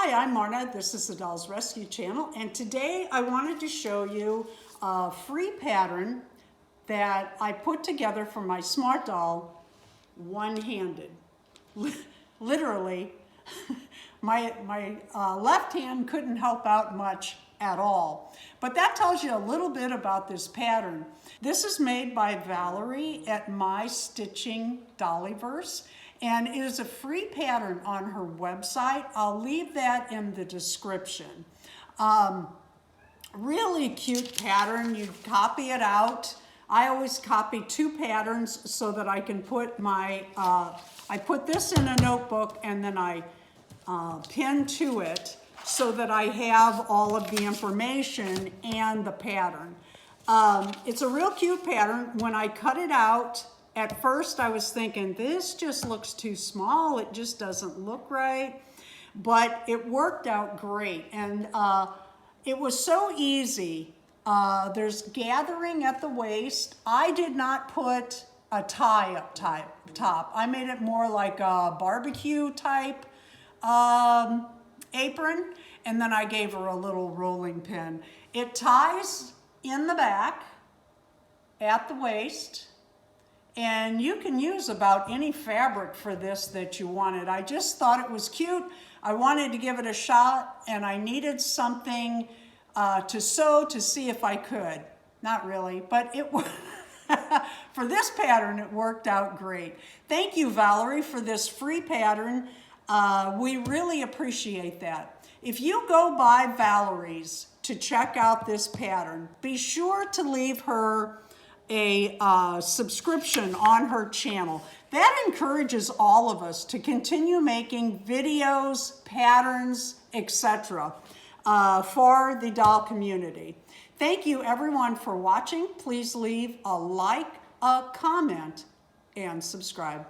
Hi, I'm Marna. This is the Dolls Rescue Channel, and today I wanted to show you a free pattern that I put together for my Smart Doll one-handed. Literally, my left hand couldn't help out much at all. But that tells you a little bit about this pattern. This is made by Valarie at My Stitching Dollyverse, and it is a free pattern on her website. I'll leave that in the description. Really cute pattern. You copy it out. I always copy 2 patterns so that I can put my, I put this in a notebook and then I pin to it so that I have all of the information and the pattern. It's a real cute pattern. When I cut it out, at first I was thinking, this just looks too small. It just doesn't look right. But it worked out great. And it was so easy. There's gathering at the waist. I did not put a tie up top. I made it more like a barbecue type apron, and then I gave her a little rolling pin. It ties in the back at the waist, and you can use about any fabric for this that you wanted. I just thought it was cute. I wanted to give it a shot, and I needed something to sew to see if I could. Not really, but it for this pattern, it worked out great. Thank you, Valarie, for this free pattern. We really appreciate that. If you go by Valarie's to check out this pattern, be sure to leave her a subscription on her channel. That encourages all of us to continue making videos, patterns, etc. For the doll community. Thank you everyone for watching. Please leave a like, a comment, and subscribe.